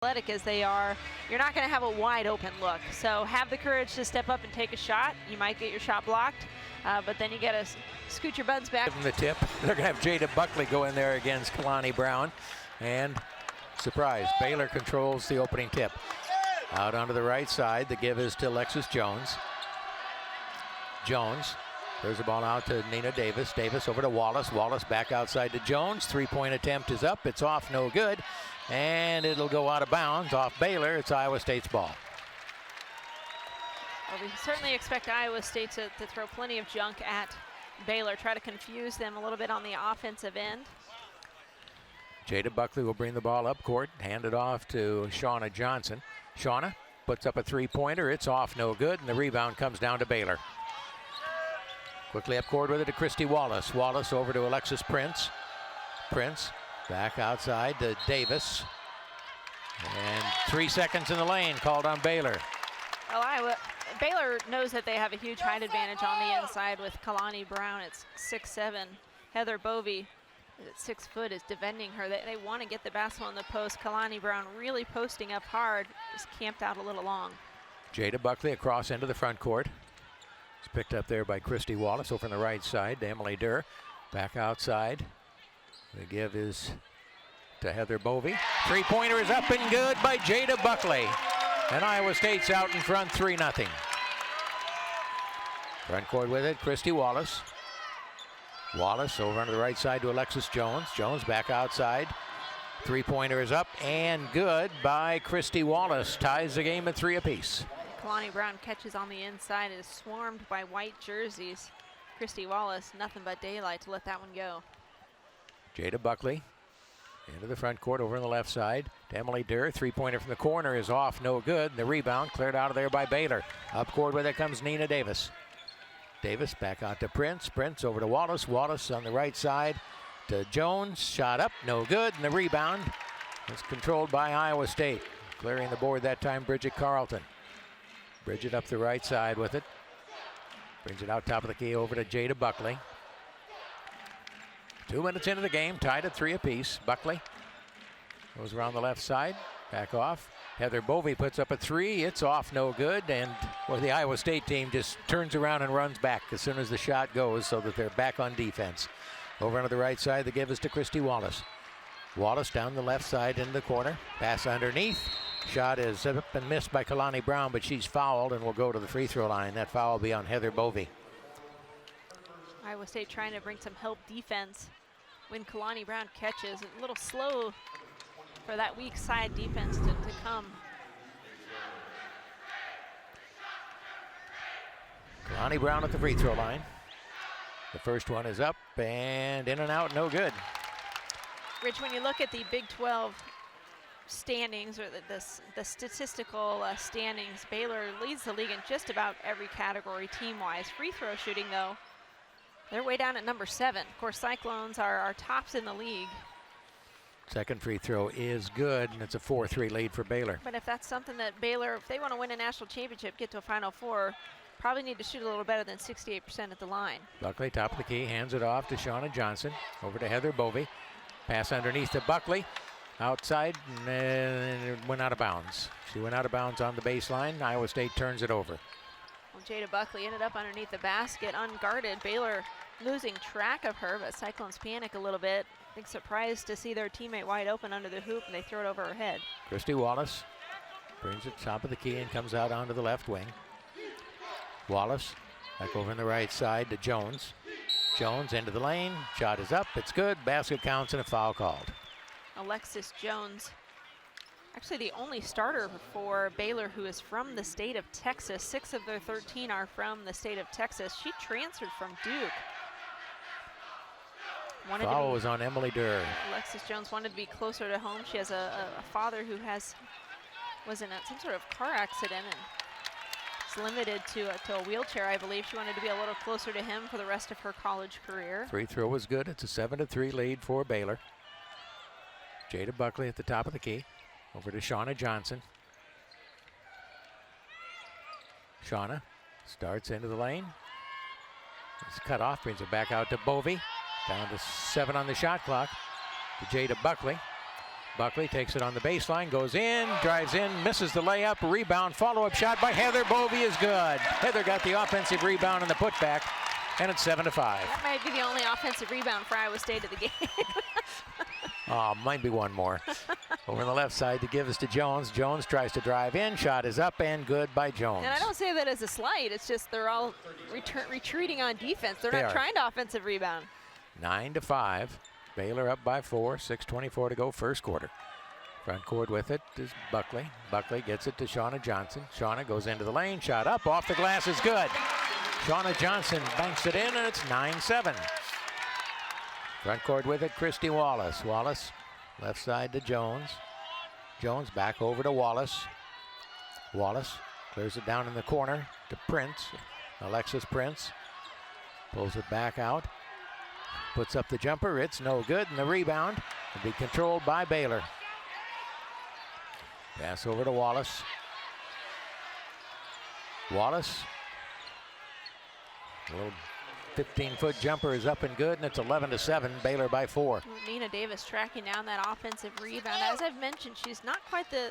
athletic as they are, you're not going to have a wide open look. So have the courage to step up and take a shot. You might get your shot blocked, but then you got to scoot your buns back. Give them the tip. They're going to have Jada Buckley go in there against Kalani Brown. And surprise, Baylor controls the opening tip. Out onto the right side, the give is to Alexis Jones. Jones, there's the ball out to Nina Davis. Davis over to Wallace. Wallace back outside to Jones. Three-point attempt is up. It's off, no good. And it'll go out of bounds off Baylor. It's Iowa State's ball. Well, we certainly expect Iowa State to throw plenty of junk at Baylor, try to confuse them a little bit on the offensive end. Jada Buckley will bring the ball up court, hand it off to Shauna Johnson. Shauna puts up a three-pointer. It's off, no good, and the rebound comes down to Baylor. Quickly up court with it to Christy Wallace. Wallace over to Alexis Prince. Prince back outside to Davis. And 3 seconds in the lane called on Baylor. Well, Baylor knows that they have a huge height advantage on the inside with Kalani Brown at 6'7". Heather Bovey at 6 foot is defending her. They want to get the basketball in the post. Kalani Brown really posting up hard, just camped out a little long. Jada Buckley across into the front court. It's picked up there by Christy Wallace over on the right side to Emily Durr. Back outside. The give is to Heather Bovey. Three-pointer is up and good by Jada Buckley. And Iowa State's out in front 3-0. Front court with it, Christy Wallace. Wallace over on the right side to Alexis Jones. Jones back outside. Three-pointer is up and good by Christy Wallace. Ties the game at 3 apiece. Kalani Brown catches on the inside, is swarmed by white jerseys. Christy Wallace, nothing but daylight to let that one go. Jada Buckley into the front court over on the left side to Emily Durr. Three-pointer from the corner is off, no good. The rebound cleared out of there by Baylor. Up court with it comes Nina Davis. Davis back out to Prince. Prince over to Wallace. Wallace on the right side to Jones. Shot up, no good. And the rebound is controlled by Iowa State. Clearing the board that time, Bridget Carlton. Bridget up the right side with it. Brings it out top of the key over to Jada Buckley. 2 minutes into the game, tied at 3 apiece. Buckley goes around the left side, back off. Heather Bovey puts up a three. It's off, no good. And well, the Iowa State team just turns around and runs back as soon as the shot goes so that they're back on defense. Over onto the right side, the give is to Christy Wallace. Wallace down the left side in the corner. Pass underneath. Shot is up and missed by Kalani Brown, but she's fouled and will go to the free throw line. That foul will be on Heather Bovey. Iowa State trying to bring some help defense when Kalani Brown catches. A little slow for that weak side defense to come. Kalani Brown at the free throw line. The first one is up and in and out, no good. Rich, when you look at the Big 12 standings or the statistical standings, Baylor leads the league in just about every category team-wise. Free throw shooting, though, they're way down at number 7. Of course, Cyclones are tops in the league. Second free throw is good, and it's a 4-3 lead for Baylor. But if that's something that Baylor, if they want to win a national championship, get to a Final Four, probably need to shoot a little better than 68% at the line. Buckley, top of the key, hands it off to Shauna Johnson. Over to Heather Bovey. Pass underneath to Buckley. Outside, and it went out of bounds. She went out of bounds on the baseline. Iowa State turns it over. Well, Jada Buckley ended up underneath the basket, unguarded. Baylor losing track of her, but Cyclones panic a little bit. I think surprised to see their teammate wide open under the hoop, and they throw it over her head. Christy Wallace brings it top of the key and comes out onto the left wing. Wallace back over on the right side to Jones. Jones into the lane. Shot is up. It's good. Basket counts and a foul called. Alexis Jones, actually the only starter for Baylor who is from the state of Texas. 6 of their 13 are from the state of Texas. She transferred from Duke. Foul was on Emily Durr. Alexis Jones wanted to be closer to home. She has a father who was in some sort of car accident and is limited to a wheelchair, I believe. She wanted to be a little closer to him for the rest of her college career. Free throw was good. It's a 7-3 lead for Baylor. Jada Buckley at the top of the key. Over to Shauna Johnson. Shauna starts into the lane. It's cut off, brings it back out to Bovey. Down to 7 on the shot clock to Jada Buckley. Buckley takes it on the baseline, goes in, drives in, misses the layup, rebound, follow-up shot by Heather Bovey is good. Heather got the offensive rebound and the putback, and it's 7-5. That might be the only offensive rebound for Iowa State of the game. Oh, might be one more. Over on the left side to give us to Jones. Jones tries to drive in, shot is up and good by Jones. And I don't say that as a slight, it's just they're all retreating on defense. They're not trying to offensive rebound. 9-5. Baylor up by 4, 6:24 to go, first quarter. Front court with it is Buckley. Buckley gets it to Shauna Johnson. Shauna goes into the lane, shot up, off the glass is good. Shauna Johnson banks it in, and it's 9-7. Front court with it, Christy Wallace. Wallace, left side to Jones. Jones back over to Wallace. Wallace clears it down in the corner to Prince. Alexis Prince pulls it back out. Puts up the jumper, it's no good, and the rebound will be controlled by Baylor. Pass over to Wallace. Wallace, a little 15-foot jumper is up and good, and it's 11-7, Baylor by 4. Nina Davis tracking down that offensive rebound. As I've mentioned, she's not quite the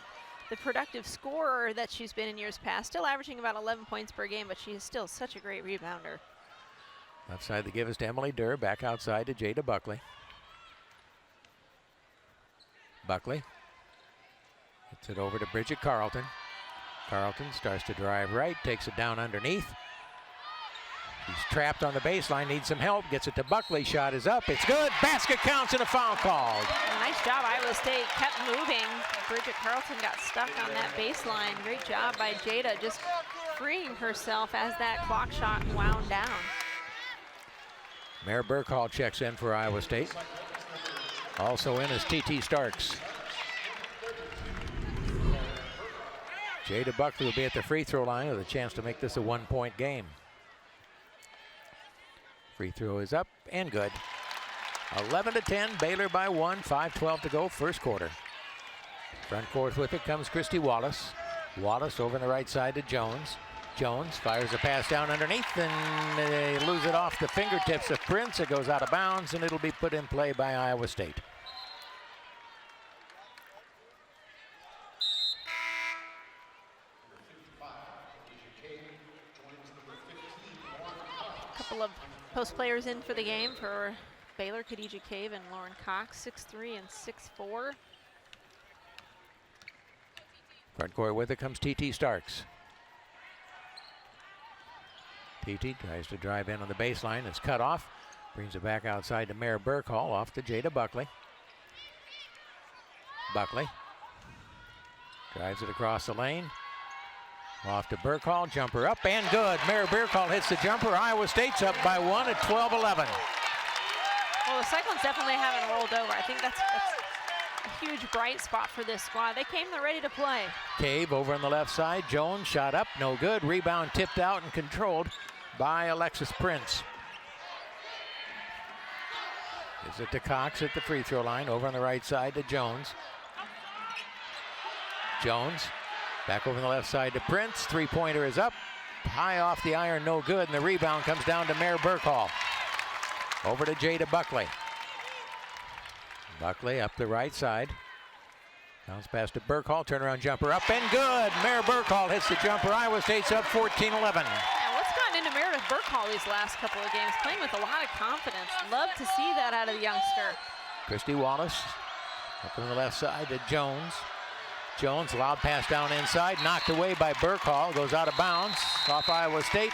productive scorer that she's been in years past, still averaging about 11 points per game, but she is still such a great rebounder. Left side to give us to Emily Durr, back outside to Jada Buckley. Buckley gets it over to Bridget Carlton. Carlton starts to drive right, takes it down underneath. He's trapped on the baseline, needs some help, gets it to Buckley, shot is up, it's good, basket counts and a foul called. Nice job, Iowa State kept moving. Bridget Carlton got stuck on that baseline. Great job by Jada, just freeing herself as that clock shot wound down. Mayor Burkhall checks in for Iowa State. Also in is T.T. Starks. Jada Buckley will be at the free throw line with a chance to make this a one-point game. Free throw is up and good. 11-10, Baylor by 1, 5:12 to go, first quarter. Front court with it comes Christy Wallace. Wallace over on the right side to Jones. Jones fires a pass down underneath, and they lose it off the fingertips of Prince. It goes out of bounds, and it'll be put in play by Iowa State. A couple of post players in for the game for Baylor, Khadijah Cave and Lauren Cox, 6'3" and 6'4". Front court with it comes T.T. Starks. T.T. tries to drive in on the baseline. It's cut off. Brings it back outside to Mayor Burkhall, off to Jada Buckley. Buckley drives it across the lane. Off to Burkhall, jumper up and good. Mayor Burkhall hits the jumper. Iowa State's up by 1 at 12-11. Well, the Cyclones definitely haven't rolled over. I think that's a huge bright spot for this squad. They came, they're ready to play. Cave over on the left side. Jones shot up, no good. Rebound tipped out and controlled by Alexis Prince. Gives it to Cox at the free throw line. Over on the right side to Jones. Jones back over on the left side to Prince. Three-pointer is up. High off the iron, no good. And the rebound comes down to Mayor Burkhall. Over to Jada Buckley. Buckley up the right side. Bounce pass to Burkhall. Turnaround jumper up and good. Mayor Burkhall hits the jumper. Iowa State's up 14-11. What's gotten into Meredith Burkhall these last couple of games? Playing with a lot of confidence. Love to see that out of the youngster. Christy Wallace up on the left side to Jones. Jones, loud pass down inside, knocked away by Burkhall, goes out of bounds, off Iowa State.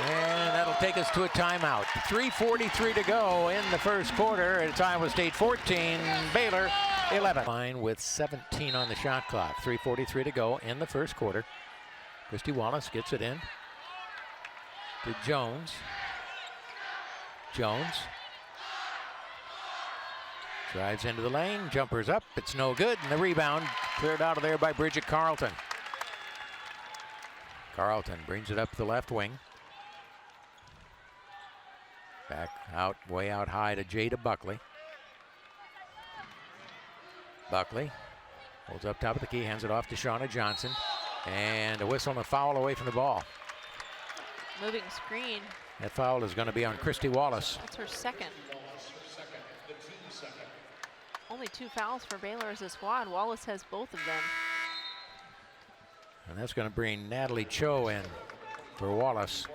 And that'll take us to a timeout. 3:43 to go in the first quarter. It's Iowa State 14, Baylor 11. Line with 17 on the shot clock. 3:43 to go in the first quarter. Christy Wallace gets it in to Jones. Jones drives into the lane, jumpers up, it's no good, and the rebound cleared out of there by Bridget Carlton. Carlton brings it up the left wing. Back out, way out high to Jada Buckley. Buckley holds up top of the key, hands it off to Shauna Johnson. And a whistle and a foul away from the ball. Moving screen. That foul is going to be on Christy Wallace. That's her second. only 2 fouls for Baylor as a squad. Wallace has both of them. And that's going to bring Natalie Cho in for Wallace.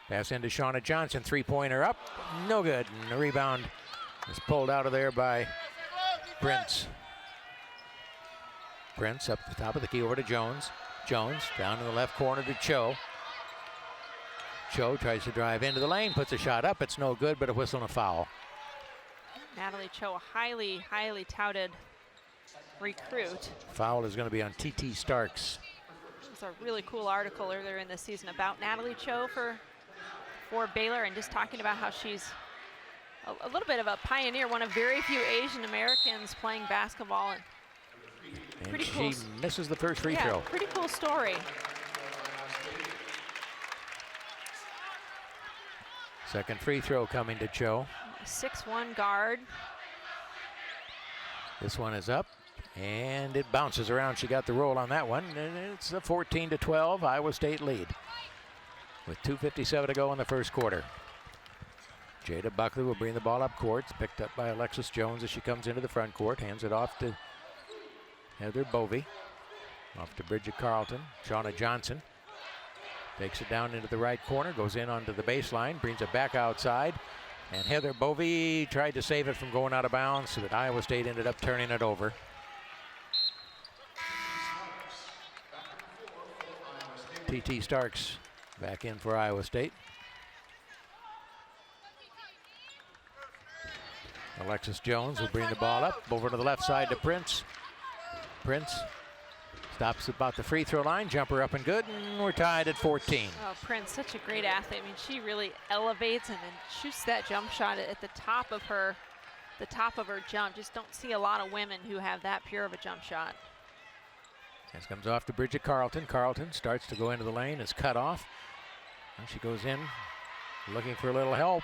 Pass into Shauna Johnson, three-pointer up, no good. And the rebound is pulled out of there by Prince. Prince up the top of the key over to Jones. Jones down in the left corner to Cho. Cho tries to drive into the lane, puts a shot up. It's no good, but a whistle and a foul. Natalie Cho, a highly, highly touted recruit. Foul is going to be on T.T. Starks. There's a really cool article earlier in the season about Natalie Cho for Baylor, and just talking about how she's a little bit of a pioneer, one of very few Asian Americans playing basketball. And pretty she cool. misses the first free Yeah, throw. pretty cool story. Second free throw coming to Cho. 6'1" guard. This one is up, and it bounces around. She got the roll on that one, and it's a 14-12 Iowa State lead with 2:57 to go in the first quarter. Jada Buckley will bring the ball up court. It's picked up by Alexis Jones as she comes into the front court. Hands it off to Heather Bovey. Off to Bridget Carlton. Shauna Johnson takes it down into the right corner, goes in onto the baseline, brings it back outside. And Heather Bovey tried to save it from going out of bounds, so that Iowa State ended up turning it over. T.T. Starks back in for Iowa State. Alexis Jones will bring the ball up over to the left side to Prince. Prince stops about the free throw line, jumper up and good, and we're tied at 14. Oh, Prince, such a great athlete. I mean, she really elevates and then shoots that jump shot at the top of her jump. Just don't see a lot of women who have that pure of a jump shot. This comes off to Bridget Carlton. Carlton starts to go into the lane, is cut off. And she goes in looking for a little help.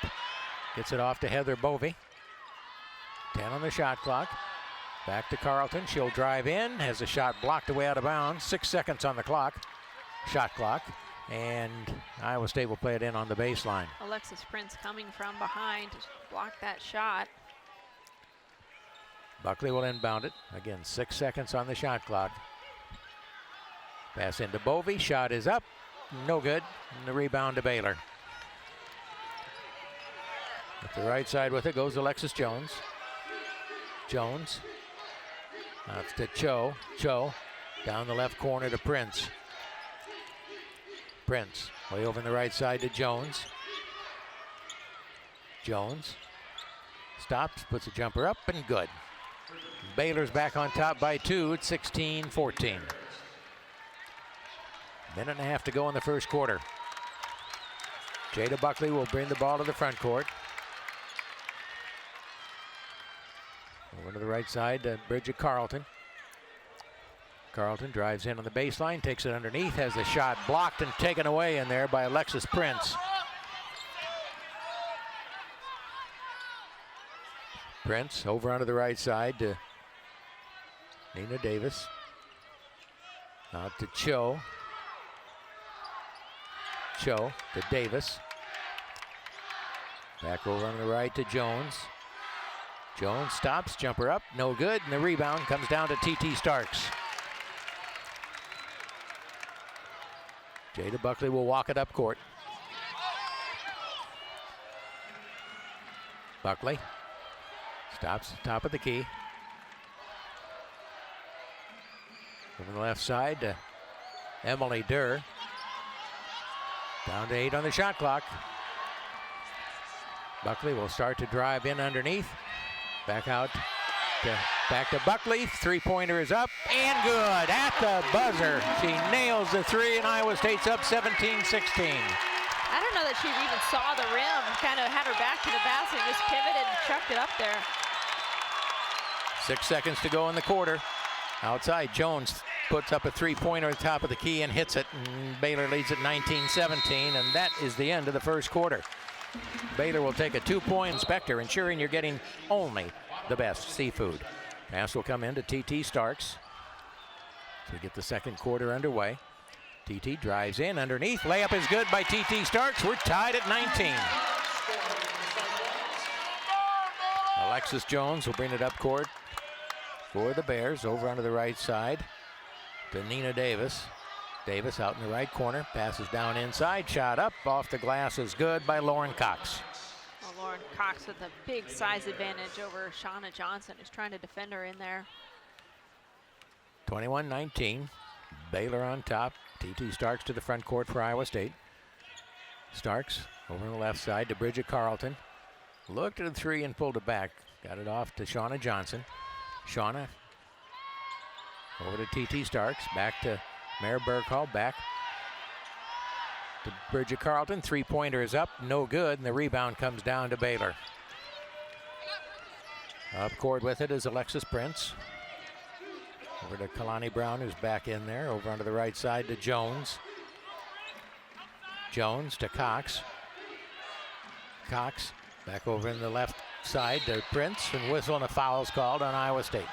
Gets it off to Heather Bovey. 10 on the shot clock. Back to Carlton. She'll drive in. Has a shot blocked away out of bounds. 6 seconds on the clock. Shot clock. And Iowa State will play it in on the baseline. Alexis Prince coming from behind to block that shot. Buckley will inbound it. Again, 6 seconds on the shot clock. Pass into Bovey. Shot is up. No good. And the rebound to Baylor. At the right side with it goes Alexis Jones. Jones. That's to Cho. Cho down the left corner to Prince. Prince way over on the right side to Jones. Jones stops, puts a jumper up, and good. Baylor's back on top by 2 at 16-14. Minute and a half to go in the first quarter. Jada Buckley will bring the ball to the front court. Over to the right side to Bridget Carlton. Carlton drives in on the baseline, takes it underneath, has the shot blocked and taken away in there by Alexis Prince. Prince over onto the right side to Nina Davis. Out to Cho. Cho to Davis. Back over on the right to Jones. Jones stops, jumper up, no good, and the rebound comes down to T.T. Starks. Jada Buckley will walk it up court. Buckley stops at the top of the key. Over the left side to Emily Durr. Down to 8 on the shot clock. Buckley will start to drive in underneath. Back out, back to Buckley. Three-pointer is up and good at the buzzer. She nails the three, and Iowa State's up 17-16. I don't know that she even saw the rim. Kind of had her back to the basket, just pivoted and chucked it up there. 6 seconds to go in the quarter. Outside, Jones puts up a three-pointer at the top of the key and hits it. And Baylor leads at 19-17, and that is the end of the first quarter. Baylor will take a 2-point inspector, ensuring you're getting only the best seafood. Pass will come in to T.T. Starks to get the second quarter underway. TT drives in underneath. Layup is good by TT Starks. We're tied at 19. Alexis Jones will bring it up court for the Bears. Over onto the right side to Nina Davis. Davis out in the right corner. Passes down inside. Shot up. Off the glass is good by Lauren Cox. Well, Lauren Cox with a big size advantage over Shauna Johnson, who's trying to defend her in there. 21-19. Baylor on top. TT Starks to the front court for Iowa State. Starks over on the left side to Bridget Carlton. Looked at the three and pulled it back. Got it off to Shauna Johnson. Shauna over to TT Starks. Back to Mare Burkhall. Back to Bridget Carlton. Three-pointer is up. No good. And the rebound comes down to Baylor. Up court with it is Alexis Prince. Over to Kalani Brown, who's back in there. Over onto the right side to Jones. Jones to Cox. Cox back over in the left side to Prince. And whistle and a foul is called on Iowa State.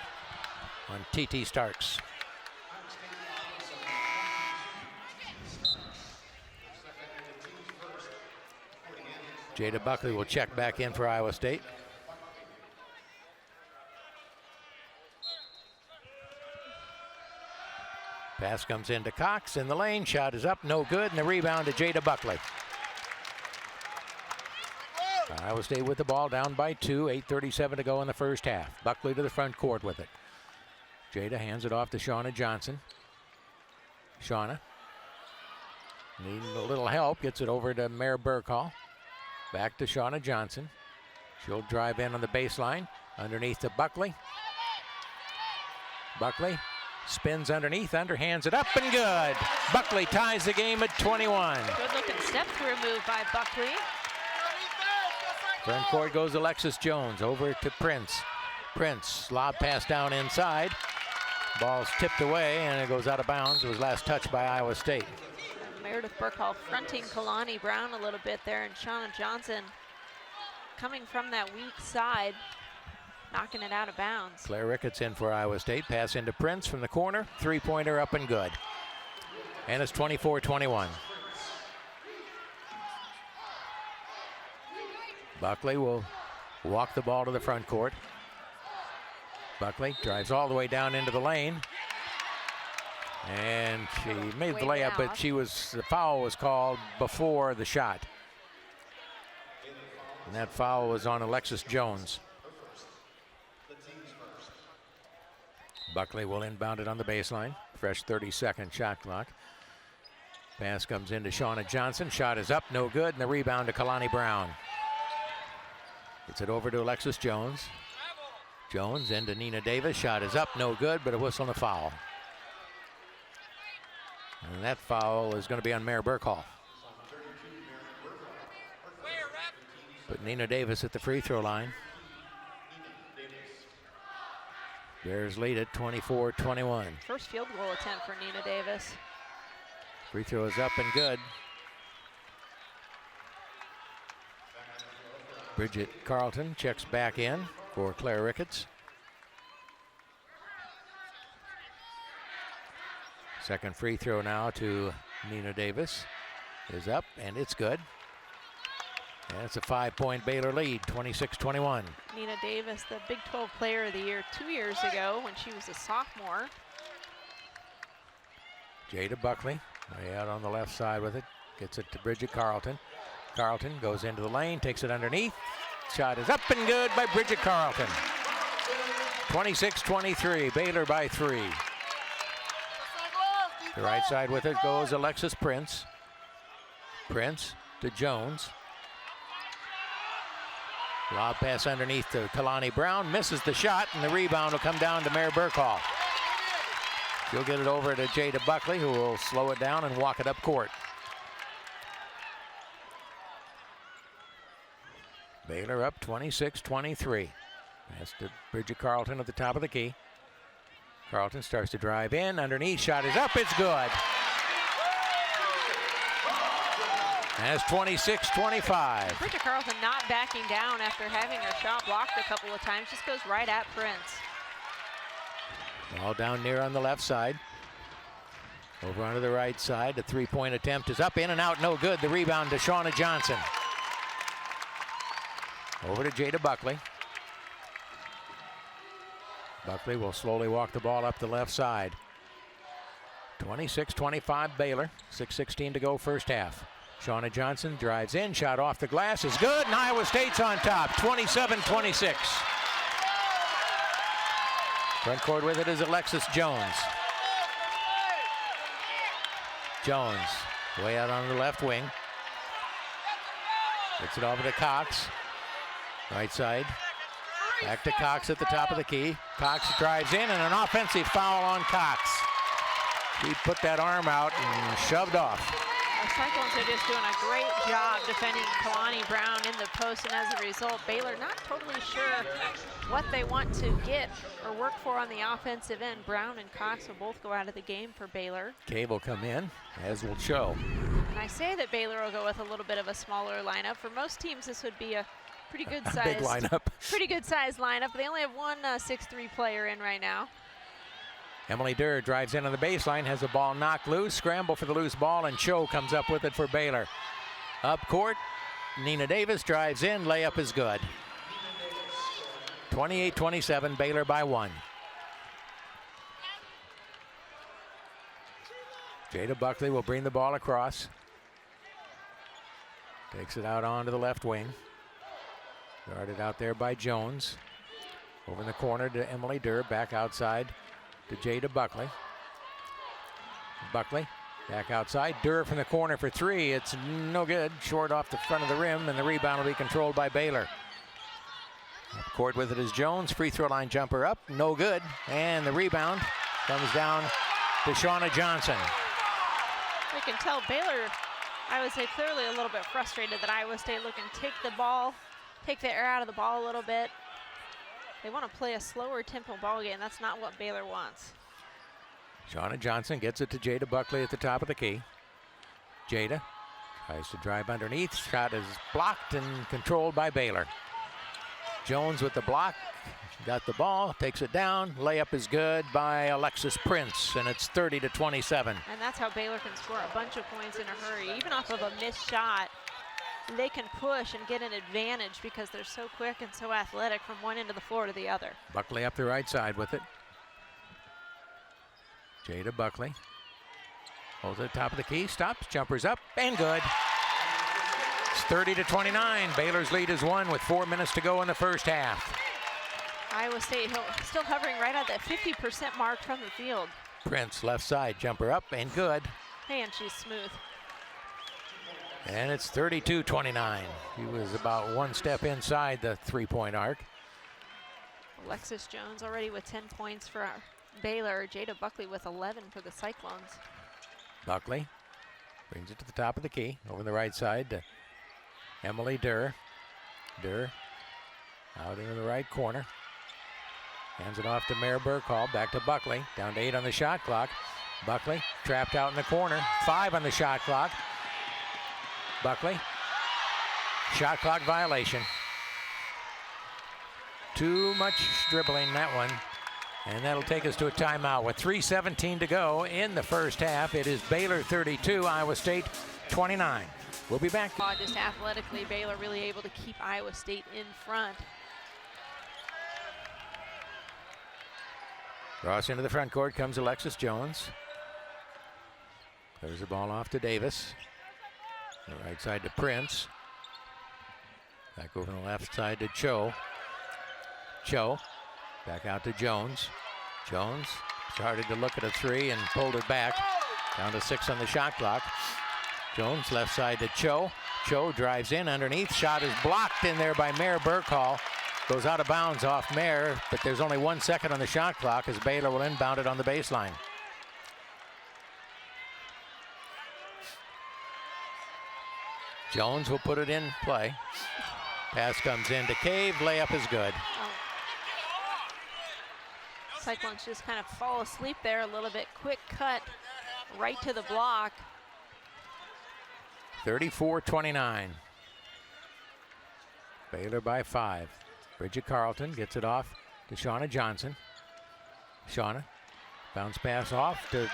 On TT Starks. Jada Buckley will check back in for Iowa State. Pass comes into Cox in the lane. Shot is up, no good, and the rebound to Jada Buckley. Iowa State with the ball, down by 2. 8:37 to go in the first half. Buckley to the front court with it. Jada hands it off to Shauna Johnson. Shauna needing a little help. Gets it over to Mare Burkhall. Back to Shauna Johnson. She'll drive in on the baseline. Underneath to Buckley. Buckley spins underneath, underhands it up and good. Buckley ties the game at 21. Good looking step through move by Buckley. Front court goes Alexis Jones over to Prince. Prince, lob pass down inside. Ball's tipped away and it goes out of bounds. It was last touched by Iowa State. Meredith Burkhall fronting Kalani Brown a little bit there, and Shauna Johnson coming from that weak side, knocking it out of bounds. Claire Ricketts in for Iowa State. Pass into Prince from the corner. Three-pointer up and good. And it's 24-21. Buckley will walk the ball to the front court. Buckley drives all the way down into the lane. And she made the layup, but the foul was called before the shot. And that foul was on Alexis Jones. Buckley will inbound it on the baseline. Fresh 30-second shot clock. Pass comes into Shauna Johnson. Shot is up, no good, and the rebound to Kalani Brown. Gets it over to Alexis Jones. Jones into Nina Davis. Shot is up, no good, but a whistle and a foul. And that foul is going to be on Mare Burkhall. But Nina Davis at the free throw line. Bears lead at 24-21. First field goal attempt for Nina Davis. Free throw is up and good. Bridget Carlton checks back in for Claire Ricketts. Second free throw now to Nina Davis is up, and it's good. And it's a 5-point Baylor lead, 26-21. Nina Davis, the Big 12 Player of the Year 2 years ago when she was a sophomore. Jada Buckley, way out on the left side with it. Gets it to Bridget Carlton. Carlton goes into the lane, takes it underneath. Shot is up and good by Bridget Carlton. 26-23, Baylor by 3. The right side with it goes Alexis Prince. Prince to Jones. Lob pass underneath to Kalani Brown. Misses the shot, and the rebound will come down to Mare Burkhall. She'll get it over to Jada Buckley, who will slow it down and walk it up court. Baylor up 26-23. Pass to Bridget Carlton at the top of the key. Carlton starts to drive in. Underneath, shot is up. It's good. And it's 26-25. Bridget Carlton not backing down after having her shot blocked a couple of times. Just goes right at Prince. Ball down near on the left side. Over onto the right side. The three-point attempt is up, in and out, no good. The rebound to Shauna Johnson. Over to Jada Buckley. Buckley will slowly walk the ball up the left side. 26-25 Baylor. 6:16 to go first half. Shauna Johnson drives in, shot off the glass is good, and Iowa State's on top, 27-26. Front court with it is Alexis Jones. Jones, way out on the left wing. Gets it over to Cox. Right side. Back to Cox at the top of the key. Cox drives in, and an offensive foul on Cox. He put that arm out and shoved off. The Cyclones are just doing a great job defending Kalani Brown in the post, and as a result, Baylor not totally sure what they want to get or work for on the offensive end. Brown and Cox will both go out of the game for Baylor. Cave will come in, as will Cho. And I say that Baylor will go with a little bit of a smaller lineup. For most teams, this would be a pretty good size, big lineup. Pretty good size lineup. They only have one 6'3" player in right now. Emily Durr drives in on the baseline, has the ball knocked loose, scramble for the loose ball, and Cho comes up with it for Baylor. Up court, Nina Davis drives in, layup is good. 28-27, Baylor by 1. Jada Buckley will bring the ball across. Takes it out onto the left wing. Guarded out there by Jones. Over in the corner to Emily Durr, back outside to Jada Buckley. Buckley back outside. Durr from the corner for three. It's no good. Short off the front of the rim, and the rebound will be controlled by Baylor. Up court with it is Jones. Free throw line jumper up. No good. And the rebound comes down to Shauna Johnson. We can tell Baylor, I would say, clearly a little bit frustrated that Iowa State looking to take the ball, take the air out of the ball a little bit. They want to play a slower tempo ball game. That's not what Baylor wants. Shauna Johnson gets it to Jada Buckley at the top of the key. Jada tries to drive underneath. Shot is blocked and controlled by Baylor. Jones with the block. Got the ball, takes it down. Layup is good by Alexis Prince, and it's 30-27. And that's how Baylor can score a bunch of points in a hurry. Even off of a missed shot, they can push and get an advantage because they're so quick and so athletic from one end of the floor to the other. Buckley up the right side with it. Jada Buckley holds at the top of the key, stops, jumpers up, and good. It's 30-29. Baylor's lead is 1 with 4 minutes to go in the first half. Iowa State still hovering right at that 50% mark from the field. Prince left side, jumper up, and good. Hey, and she's smooth. And it's 32-29. He was about one step inside the three-point arc. Alexis Jones already with 10 points for Baylor. Jada Buckley with 11 for the Cyclones. Buckley brings it to the top of the key. Over the right side to Emily Durr. Durr out into the right corner. Hands it off to Mare Burkhall. Back to Buckley. Down to 8 on the shot clock. Buckley trapped out in the corner. 5 on the shot clock. Buckley. Shot clock violation. Too much dribbling, that one. And that'll take us to a timeout with 3:17 to go in the first half. It is Baylor 32, Iowa State 29. We'll be back. Just athletically, Baylor really able to keep Iowa State in front. Cross into the front court comes Alexis Jones. There's the ball off to Davis. The right side to Prince. Back over on the left side to Cho. Cho. Back out to Jones. Jones started to look at a three and pulled it back. Down to 6 on the shot clock. Jones left side to Cho. Cho drives in underneath. Shot is blocked in there by Mare Burkhall. Goes out of bounds off Mare, but there's only 1 second on the shot clock as Baylor will inbound it on the baseline. Jones will put it in play. Pass comes in to Cave. Layup is good. Cyclones just kind of fall asleep there a little bit. Quick cut right to the block. 34-29. Baylor by 5. Bridget Carlton gets it off to Shauna Johnson. Shauna, bounce pass off to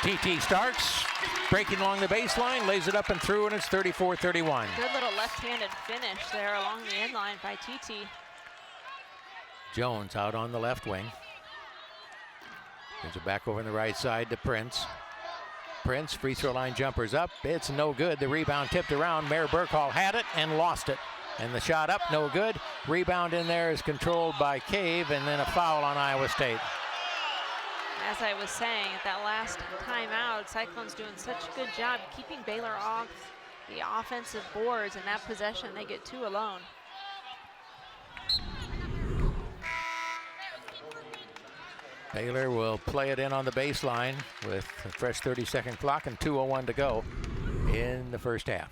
TT Starks breaking along the baseline, lays it up and through, and it's 34-31. Good little left-handed finish there along the end line by TT. Jones out on the left wing. Gives it back over on the right side to Prince. Prince, free throw line jumpers up. It's no good. The rebound tipped around. Mayor Burkhall had it and lost it. And the shot up, no good. Rebound in there is controlled by Cave, and then a foul on Iowa State. As I was saying, at that last timeout, Cyclones doing such a good job keeping Baylor off the offensive boards. In that possession, they get 2 alone. Baylor will play it in on the baseline with a fresh 30-second clock and 2:01 to go in the first half.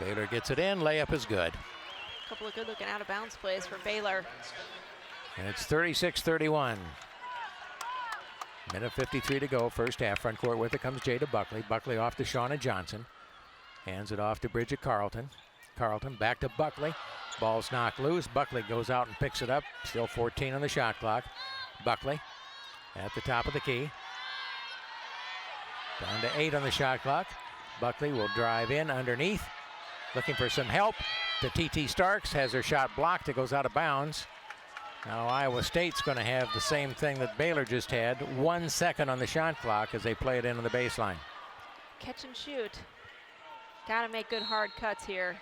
Baylor gets it in, layup is good. A couple of good looking out of bounds plays for Baylor. And it's 36-31. Minute 53 to go, first half. Front court with it comes Jada Buckley. Buckley off to Shauna Johnson. Hands it off to Bridget Carlton. Carlton back to Buckley. Ball's knocked loose. Buckley goes out and picks it up. Still 14 on the shot clock. Buckley at the top of the key. Down to 8 on the shot clock. Buckley will drive in underneath. Looking for some help to TT Starks. Has her shot blocked. It goes out of bounds. Now Iowa State's going to have the same thing that Baylor just had. 1 second on the shot clock as they play it in on the baseline. Catch and shoot. Got to make good hard cuts here.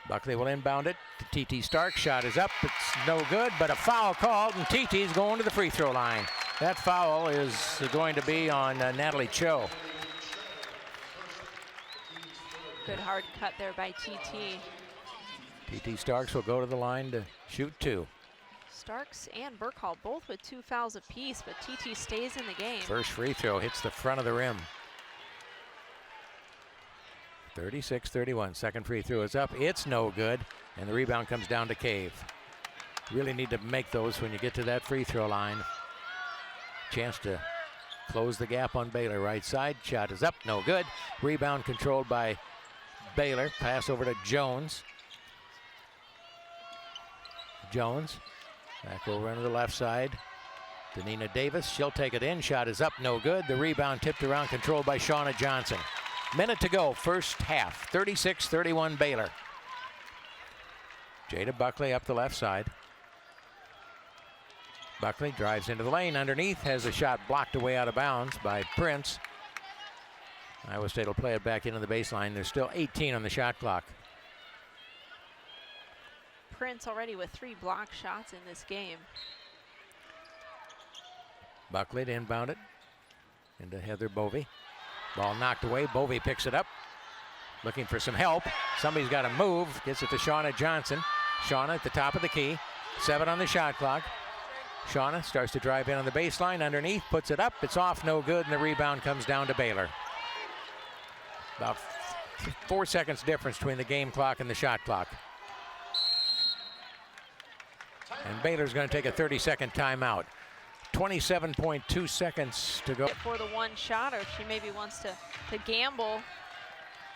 Buckley will inbound it to TT Starks. Shot is up. It's no good, but a foul called, and TT's going to the free throw line. That foul is going to be on Natalie Cho. Good hard cut there by TT. TT Starks will go to the line to shoot 2. Starks and Burkhall both with 2 fouls apiece, but TT stays in the game. First free throw hits the front of the rim. 36-31. Second free throw is up. It's no good, and the rebound comes down to Cave. Really need to make those when you get to that free throw line. Chance to close the gap on Baylor. Right side. Shot is up. No good. Rebound controlled by Baylor. Pass over to Jones. Jones back over onto the left side to Nina Davis. She'll take it in. Shot is up. No good. The rebound tipped around, controlled by Shauna Johnson. Minute to go, first half. 36-31 Baylor. Jada Buckley up the left side. Buckley drives into the lane underneath, has a shot blocked away out of bounds by Prince. Iowa State will play it back into the baseline. There's still 18 on the shot clock. Prince already with 3 block shots in this game. Buckley to inbound it into Heather Bovey. Ball knocked away. Bovey picks it up. Looking for some help. Somebody's got to move. Gets it to Shauna Johnson. Shauna at the top of the key. 7 on the shot clock. Shauna starts to drive in on the baseline underneath. Puts it up. It's off. No good. And the rebound comes down to Baylor. About 4 seconds difference between the game clock and the shot clock. And Baylor's going to take a 30-second timeout. 27.2 seconds to go. For the one shot, or if she maybe wants to gamble.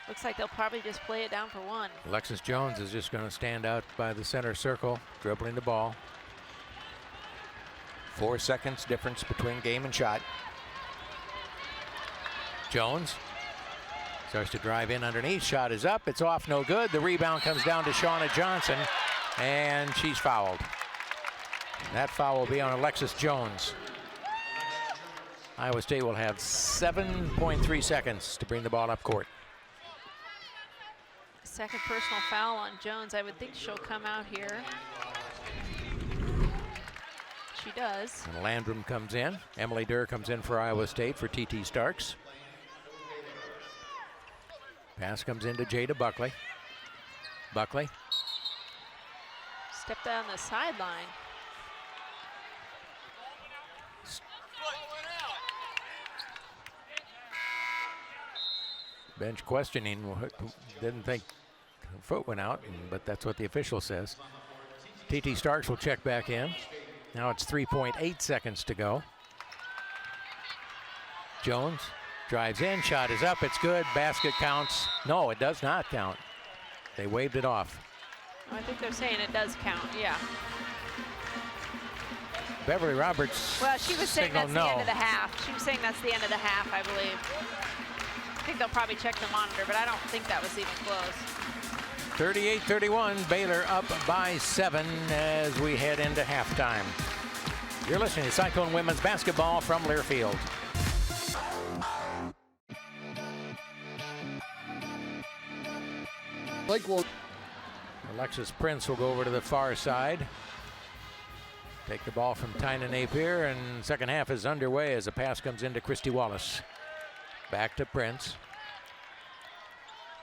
Looks like they'll probably just play it down for 1. Alexis Jones is just going to stand out by the center circle, dribbling the ball. 4 seconds difference between game and shot. Jones starts to drive in underneath. Shot is up. It's off. No good. The rebound comes down to Shauna Johnson, and she's fouled. That foul will be on Alexis Jones. Iowa State will have 7.3 seconds to bring the ball up court. Second personal foul on Jones. I would think she'll come out here. She does. And Landrum comes in. Emily Durr comes in for Iowa State for TT Starks. Pass comes into Jada Buckley. Buckley. Stepped down the sideline. Bench questioning, didn't think her foot went out, but that's what the official says. TT Starks will check back in. Now it's 3.8 seconds to go. Jones drives in, shot is up, it's good, basket counts. No, it does not count. They waved it off. I think they're saying it does count, yeah. Beverly Roberts. Well, she was saying that's no. the end of the half. She was saying that's the end of the half, I believe. I think they'll probably check the monitor, but I don't think that was even close. 38-31, Baylor up by 7 as we head into halftime. You're listening to Cyclone Women's Basketball from Learfield. Alexis Prince will go over to the far side. Take the ball from Tyna Napier, and second half is underway as a pass comes into Christy Wallace. Back to Prince.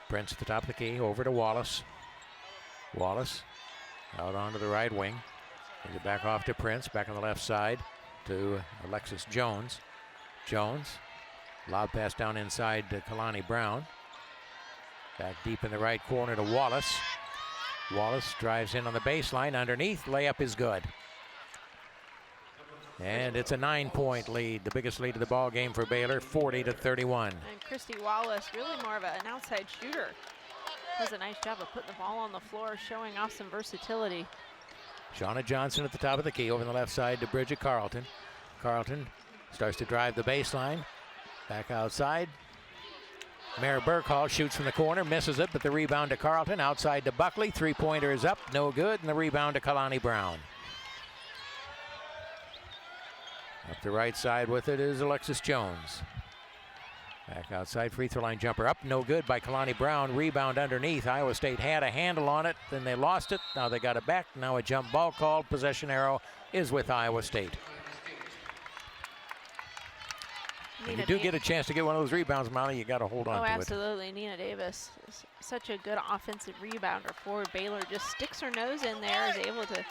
Prince at the top of the key, over to Wallace. Wallace out onto the right wing. Gives it back off to Prince, back on the left side to Alexis Jones. Jones, lob pass down inside to Kalani Brown. Back deep in the right corner to Wallace. Wallace drives in on the baseline, underneath, layup is good. And it's a 9-point lead, the biggest lead of the ball game for Baylor, 40-31. And Christy Wallace, really more of an outside shooter. Does a nice job of putting the ball on the floor, showing off some versatility. Shauna Johnson at the top of the key, over on the left side to Bridget Carlton. Carlton starts to drive the baseline. Back outside. Mara Burkhall shoots from the corner, misses it, but the rebound to Carlton. Outside to Buckley, three-pointer is up, no good, and the rebound to Kalani Brown. Up the right side with it is Alexis Jones. Back outside, free throw line jumper up, no good by Kalani Brown. Rebound underneath. Iowa State had a handle on it, then they lost it. Now they got it back. Now a jump ball called. Possession arrow is with Iowa State. When you do get a chance to get one of those rebounds, Molly, you got to hold on to it. Oh, absolutely. Nina Davis is such a good offensive rebounder for Baylor. Just sticks her nose in there, is able to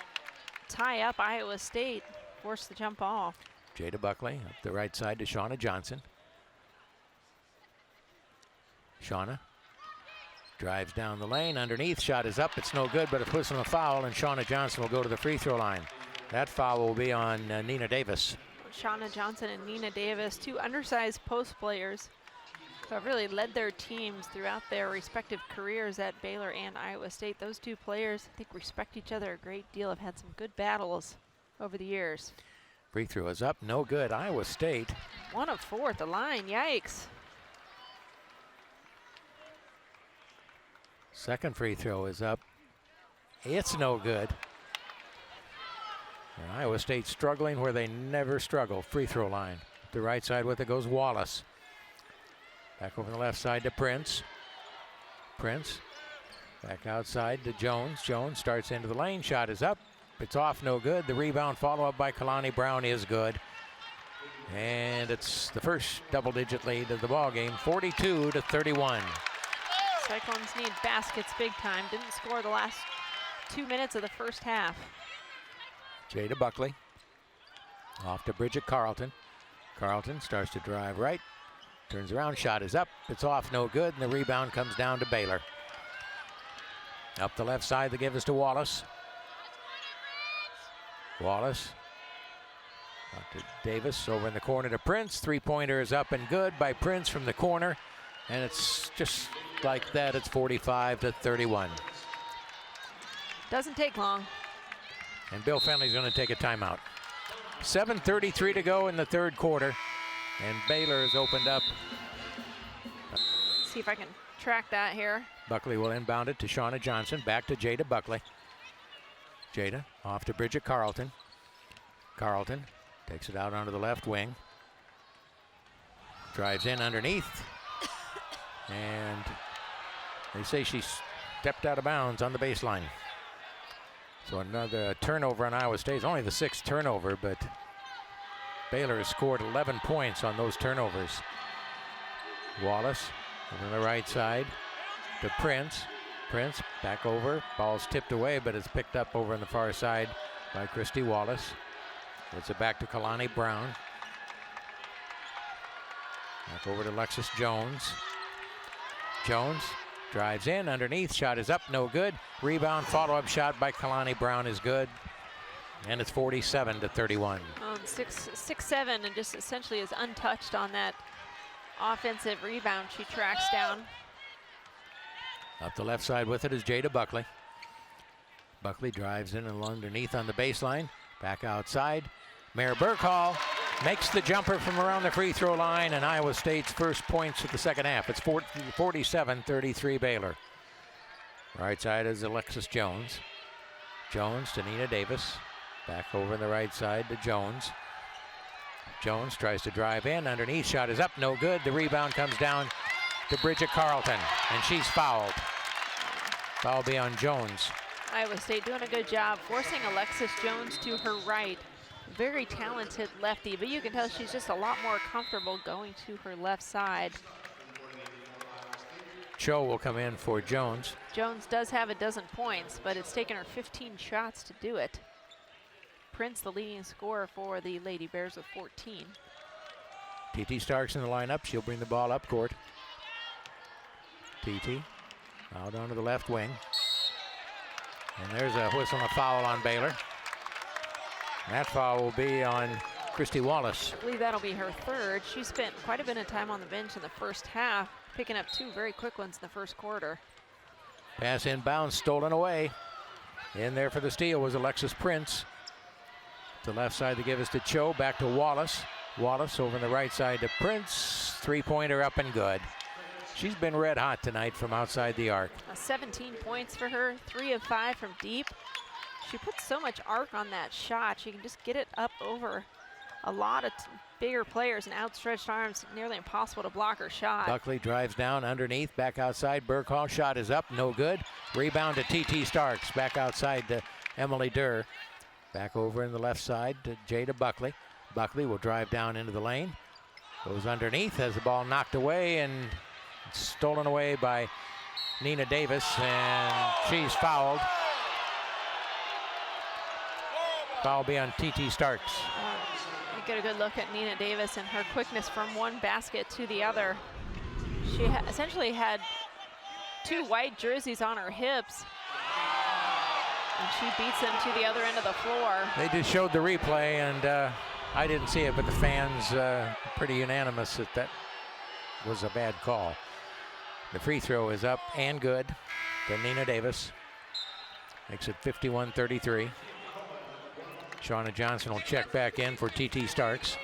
tie up Iowa State, force the jump ball. Jada Buckley up the right side to Shauna Johnson. Shauna drives down the lane, underneath, shot is up, it's no good, but it puts on a foul, and Shauna Johnson will go to the free throw line. That foul will be on Nina Davis. Shauna Johnson and Nina Davis, two undersized post players who have really led their teams throughout their respective careers at Baylor and Iowa State. Those two players, I think, respect each other a great deal, have had some good battles over the years. Free throw is up, no good. Iowa State. 1 of 4 at the line, yikes. Second free throw is up. It's no good. And Iowa State struggling where they never struggle. Free throw line. The right side with it goes Wallace. Back over the left side to Prince. Prince back outside to Jones. Jones starts into the lane. Shot is up. It's off, no good. The rebound follow up by Kalani Brown is good. And it's the first double-digit lead of the ball game, 42-31. Cyclones need baskets big time. Didn't score the last 2 minutes of the first half. Jada Buckley off to Bridget Carlton. Carlton starts to drive right. Turns around, shot is up. It's off, no good, and the rebound comes down to Baylor. Up the left side, the give is to Wallace. Wallace out to Davis, over in the corner to Prince. Three-pointer is up and good by Prince from the corner. And it's just like that, it's 45-31. Doesn't take long. And Bill Fenley's going to take a timeout. 7:33 to go in the third quarter. And Baylor has opened up. See if I can track that here. Buckley will inbound it to Shauna Johnson. Back to Jada Buckley. Jada off to Bridget Carlton. Carlton takes it out onto the left wing. Drives in underneath. And they say she stepped out of bounds on the baseline. So another turnover on Iowa State. It's only the 6th turnover, but Baylor has scored 11 points on those turnovers. Wallace on the right side to Prince. Prince back over. Ball's tipped away, but it's picked up over on the far side by Christy Wallace. Gets it back to Kalani Brown. Back over to Alexis Jones. Jones drives in underneath. Shot is up, no good. Rebound, follow-up shot by Kalani Brown is good. And it's 47-31. 6'7" and just essentially is untouched on that offensive rebound. She tracks down. Up the left side with it is Jada Buckley. Buckley drives in and underneath on the baseline. Back outside Mayor Burkhall makes the jumper from around the free throw line, and Iowa State's first points of the second half. It's 47-33 Baylor. Right side is Alexis Jones. Jones to Nina Davis. Back over the right side to Jones. Jones tries to drive in. Underneath, shot is up, no good. The rebound comes down to Bridget Carlton, and she's fouled. Foul be on Jones. Iowa State doing a good job forcing Alexis Jones to her right. Very talented lefty, but you can tell she's just a lot more comfortable going to her left side. Cho will come in for Jones. Jones does have a dozen points, but it's taken her 15 shots to do it. Prince, the leading scorer for the Lady Bears with 14. TT Starks in the lineup. She'll bring the ball up court. TT out onto the left wing. And there's a whistle and a foul on Baylor. That foul will be on Christy Wallace. I believe that'll be her third. She spent quite a bit of time on the bench in the first half, picking up two very quick ones in the first quarter. Pass inbound, stolen away. In there for the steal was Alexis Prince. To the left side to give us to Cho, back to Wallace. Wallace over on the right side to Prince. Three-pointer up and good. She's been red hot tonight from outside the arc. 17 points for her, 3 of 5 from deep. She puts so much arc on that shot. She can just get it up over a lot of bigger players and outstretched arms. Nearly impossible to block her shot. Buckley drives down underneath, back outside. Burkhall shot is up, no good. Rebound to TT Starks, back outside to Emily Durr. Back over in the left side to Jada Buckley. Buckley will drive down into the lane. Goes underneath, has the ball knocked away and stolen away by Nina Davis, and she's fouled. Foul be on TT Starks. You get a good look at Nina Davis and her quickness from one basket to the other. She essentially had two white jerseys on her hips, and she beats them to the other end of the floor. They just showed the replay, and I didn't see it, but the fans pretty unanimous that that was a bad call. The free throw is up and good to Nina Davis. Makes it 51-33. Shauna Johnson will check back in for TT Starks.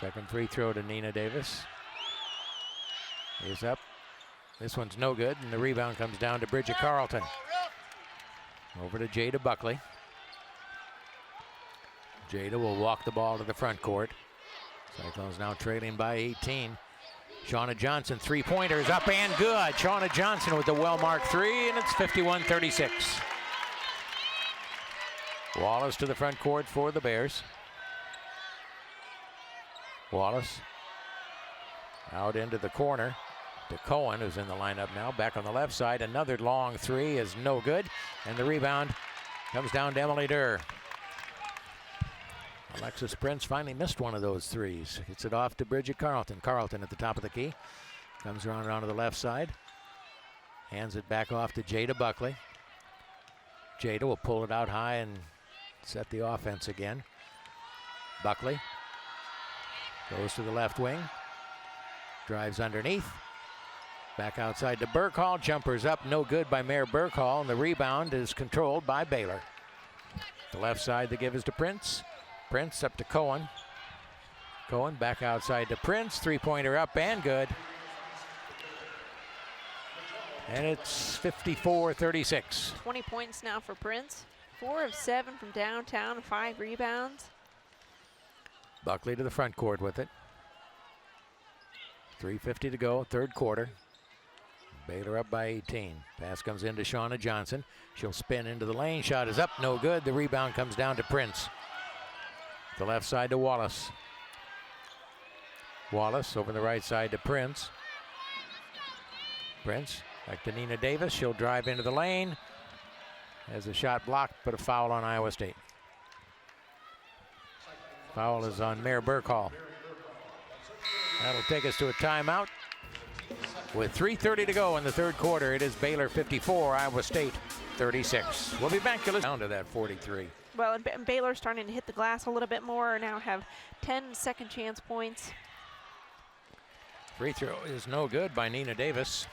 Second free throw to Nina Davis is up. This one's no good, and the rebound comes down to Bridget Carlton. Over to Jada Buckley. Jada will walk the ball to the front court. Cyclones now trailing by 18. Shauna Johnson, three-pointers up and good. Shauna Johnson with the well-marked three, and it's 51-36. Wallace to the front court for the Bears. Wallace out into the corner to Cohen, who's in the lineup now. Back on the left side, another long three is no good, and the rebound comes down to Emily Durr. Alexis Prince finally missed one of those threes. Gets it off to Bridget Carlton. Carlton at the top of the key. Comes around to the left side. Hands it back off to Jada Buckley. Jada will pull it out high and set the offense again. Buckley goes to the left wing. Drives underneath. Back outside to Burkhall. Jumpers up, no good by Mayor Burkhall, and the rebound is controlled by Baylor. The left side, the give is to Prince. Prince up to Cohen. Cohen back outside to Prince. Three-pointer up and good. And it's 54-36. 20 points now for Prince. 4 of 7 from downtown, 5 rebounds. Buckley to the front court with it. 3:50 to go, third quarter. Baylor up by 18. Pass comes into Shauna Johnson. She'll spin into the lane. Shot is up, no good. The rebound comes down to Prince. The left side to Wallace. Wallace over the right side to Prince. Prince back to Nina Davis. She'll drive into the lane. Has a shot blocked, but a foul on Iowa State. Foul is on Mayor Burkhall. That'll take us to a timeout. With 3:30 to go in the third quarter, it is Baylor 54, Iowa State 36. We'll be back to listen down to that 43. Well, and Baylor's starting to hit the glass a little bit more, now have 10 second chance points. Free throw is no good by Nina Davis.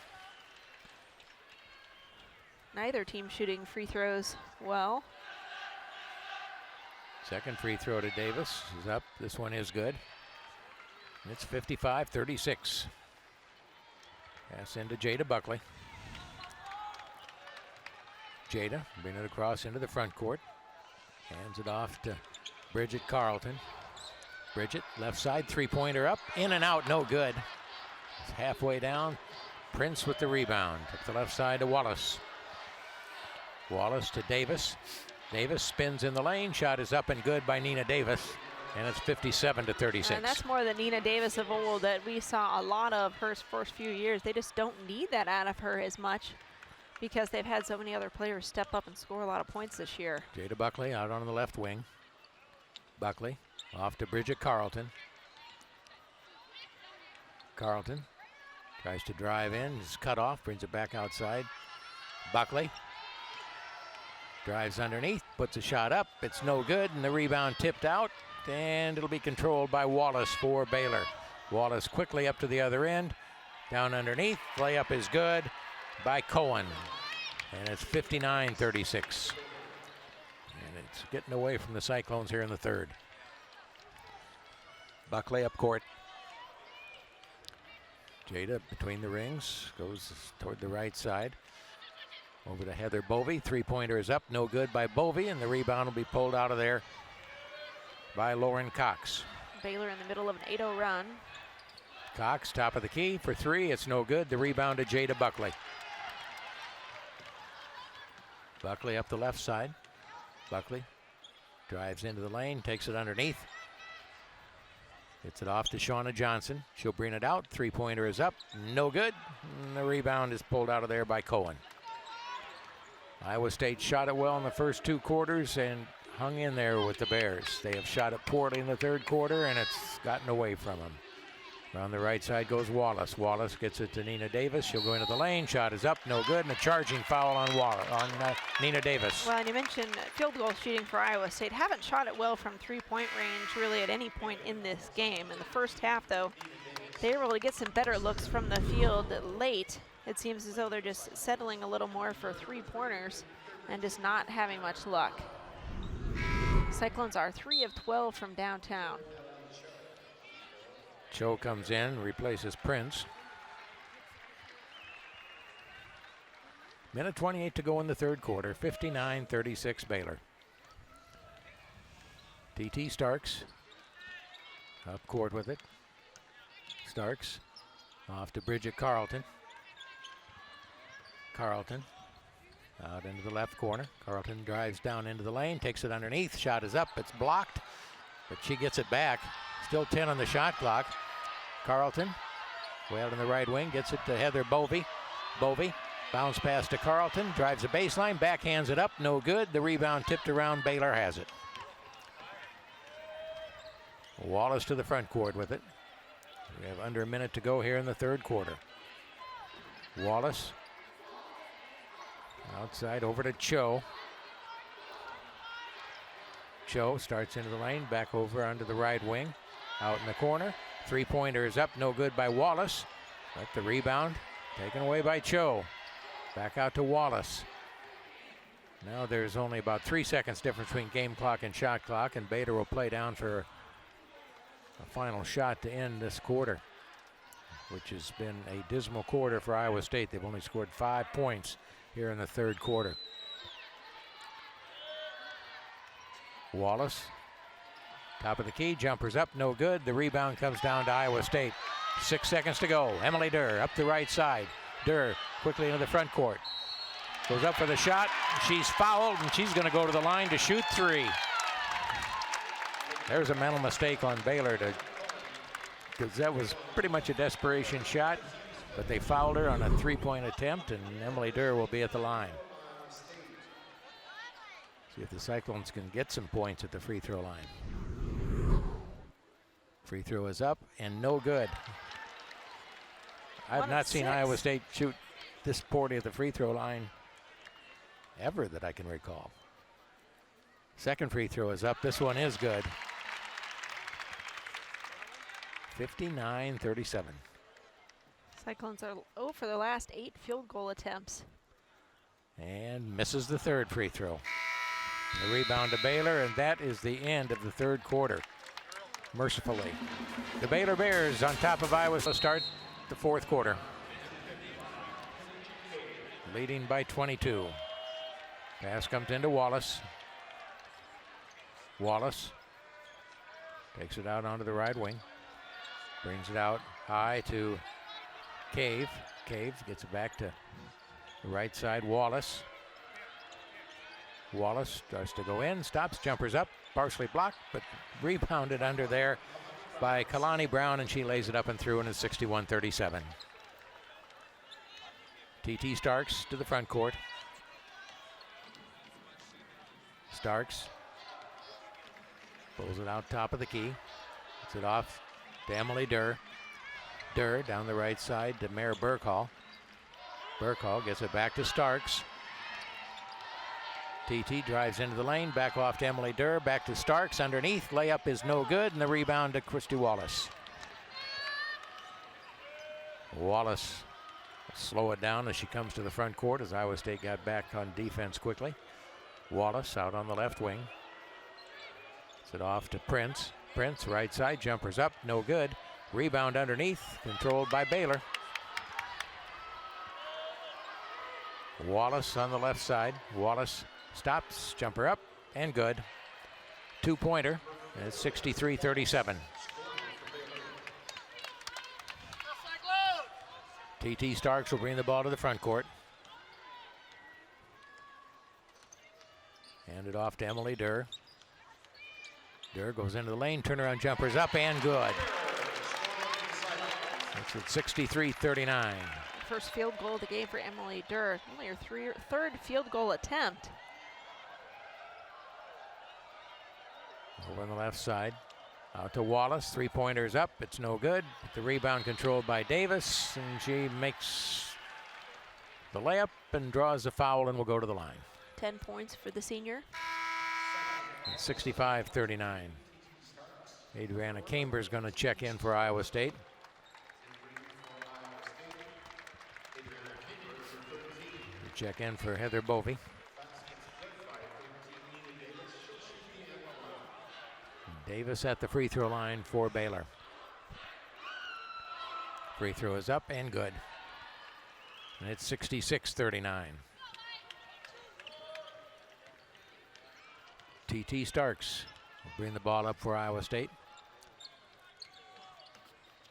Neither team shooting free throws well. Second free throw to Davis is up. This one is good. It's 55-36. Pass into Jada Buckley. Jada bring it across into the front court. Hands it off to Bridget Carlton. Bridget, left side, three-pointer up, in and out, no good. It's halfway down. Prince with the rebound. Up the left side to Wallace. Wallace to Davis. Davis spins in the lane. Shot is up and good by Nina Davis. And it's 57-36. And that's more the Nina Davis of old that we saw a lot of her first few years. They just don't need that out of her as much because they've had so many other players step up and score a lot of points this year. Jada Buckley out on the left wing. Buckley off to Bridget Carlton. Carlton tries to drive in, is cut off, brings it back outside. Buckley drives underneath, puts a shot up, it's no good, and the rebound tipped out, and it'll be controlled by Wallace for Baylor. Wallace quickly up to the other end, down underneath, layup is good by Cohen, and it's 59-36. And it's getting away from the Cyclones here in the third. Buckley up court. Jada between the rings, goes toward the right side. Over to Heather Bovey. Three-pointer is up, no good by Bovey, and the rebound will be pulled out of there by Lauren Cox. Baylor in the middle of an 8-0 run. Cox, top of the key for three. It's no good. The rebound to Jada Buckley. Buckley up the left side. Buckley drives into the lane, takes it underneath. Gets it off to Shauna Johnson. She'll bring it out. Three-pointer is up, no good. And the rebound is pulled out of there by Cohen. Iowa State shot it well in the first two quarters and hung in there with the Bears. They have shot it poorly in the third quarter, and it's gotten away from them. Around the right side goes Wallace. Wallace gets it to Nina Davis. She'll go into the lane. Shot is up, no good, and a charging foul on Nina Davis. Well, and you mentioned field goal shooting for Iowa State. Haven't shot it well from three-point range really at any point in this game. In the first half, though, they were able to get some better looks from the field late. It seems as though they're just settling a little more for three-pointers and just not having much luck. Cyclones are 3 of 12 from downtown. Cho comes in, replaces Prince. Minute 28 to go in the third quarter. 59-36 Baylor. TT Starks up court with it. Starks off to Bridget Carlton. Carlton out into the left corner. Carlton drives down into the lane, takes it underneath. Shot is up, it's blocked, but she gets it back. Still 10 on the shot clock. Carlton, way out in the right wing, gets it to Heather Bovey. Bovey, bounce pass to Carlton, drives the baseline, backhands it up, no good. The rebound tipped around, Baylor has it. Wallace to the front court with it. We have under a minute to go here in the third quarter. Wallace, outside over to Cho. Cho starts into the lane, back over onto the right wing. Out in the corner, three-pointer is up, no good by Wallace. But the rebound taken away by Cho. Back out to Wallace. Now there's only about 3 seconds difference between game clock and shot clock, and Baylor will play down for a final shot to end this quarter, which has been a dismal quarter for Iowa State. They've only scored 5 points here in the third quarter. Wallace, top of the key, jumpers up, no good. The rebound comes down to Iowa State. 6 seconds to go. Emily Durr up the right side. Durr quickly into the front court. Goes up for the shot. She's fouled, and she's going to go to the line to shoot three. There's a mental mistake on Baylor, because that was pretty much a desperation shot, but they fouled her on a three-point attempt, and Emily Durr will be at the line. See if the Cyclones can get some points at the free throw line. Free throw is up and no good. I've not seen Iowa State shoot this poorly at the free throw line ever that I can recall. Second free throw is up. This one is good. 59-37. Cyclones are 0 for the last 8 field goal attempts. and misses the third free throw. The rebound to Baylor, and that is the end of the third quarter. Mercifully, the Baylor Bears on top of Iowa to start the fourth quarter, leading by 22. Pass comes into Wallace. Wallace takes it out onto the right wing, brings it out high to Cave. Cave gets it back to the right side. Wallace starts to go in, stops, jumpers up, partially blocked, but rebounded under there by Kalani Brown, and she lays it up and through, and it's 61-37. TT Starks to the front court. Starks pulls it out top of the key. Gets it off to Emily Durr. Durr down the right side to Mare Burkhall. Burkhall gets it back to Starks. TT drives into the lane, back off to Emily Durr, back to Starks, underneath, layup is no good, and the rebound to Christy Wallace. Wallace slow it down as she comes to the front court as Iowa State got back on defense quickly. Wallace out on the left wing. Gets it off to Prince. Prince, right side, jumpers up, no good. Rebound underneath, controlled by Baylor. Wallace on the left side. Wallace stops, jumper up, and good. Two-pointer, and it's 63-37. TT Starks will bring the ball to the front court. Hand it off to Emily Durr. Durr goes into the lane, turnaround jumpers up, and good. It's at 63-39. First field goal of the game for Emily Durr. Only her third field goal attempt. Over on the left side. Out to Wallace. Three-pointers up. It's no good. The rebound controlled by Davis, and she makes the layup and draws the foul and will go to the line. 10 points for the senior. 65-39. Adriana Camber's going to check in for Iowa State. Check in for Heather Bovey. Davis at the free throw line for Baylor. Free throw is up and good. And it's 66-39. TT Starks will bring the ball up for Iowa State.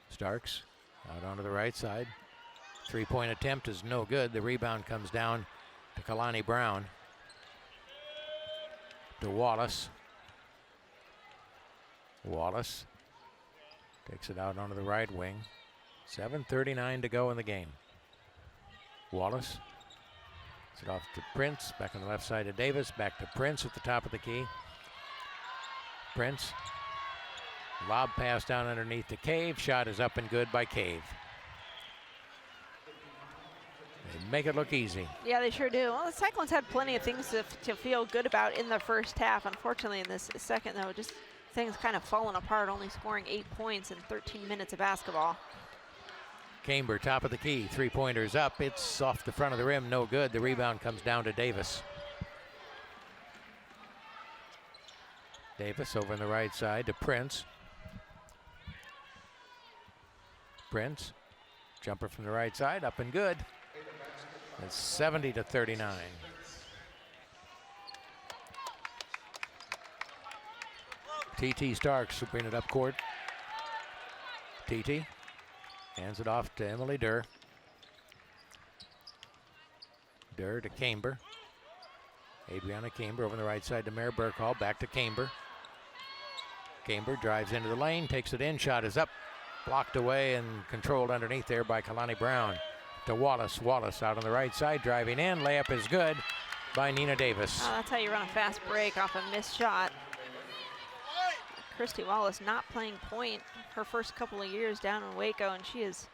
Starks out onto the right side. Three-point attempt is no good. The rebound comes down to Kalani Brown. To Wallace. Wallace takes it out onto the right wing. 7:39 to go in the game. Wallace gets it off to Prince. Back on the left side to Davis. Back to Prince at the top of the key. Prince. Lob pass down underneath the Cave. Shot is up and good by Cave. They make it look easy. Yeah, they sure do. Well, the Cyclones had plenty of things to feel good about in the first half. Unfortunately, in this second, though, just things kind of falling apart, only scoring 8 points in 13 minutes of basketball. Camber, top of the key. Three-pointers up. It's off the front of the rim. No good. The rebound comes down to Davis. Davis over on the right side to Prince. Prince. Jumper from the right side. Up and good. It's 70-39. TT Starks will bring it up court. TT hands it off to Emily Durr. Durr to Camber. Adriana Camber over on the right side to Mare Burkhall. Back to Camber. Camber drives into the lane, takes it in. Shot is up, blocked away and controlled underneath there by Kalani Brown. To Wallace. Wallace out on the right side, driving in. Layup is good by Nina Davis. Oh, that's how you run a fast break off a missed shot. Christy Wallace not playing point her first couple of years down in Waco, and she is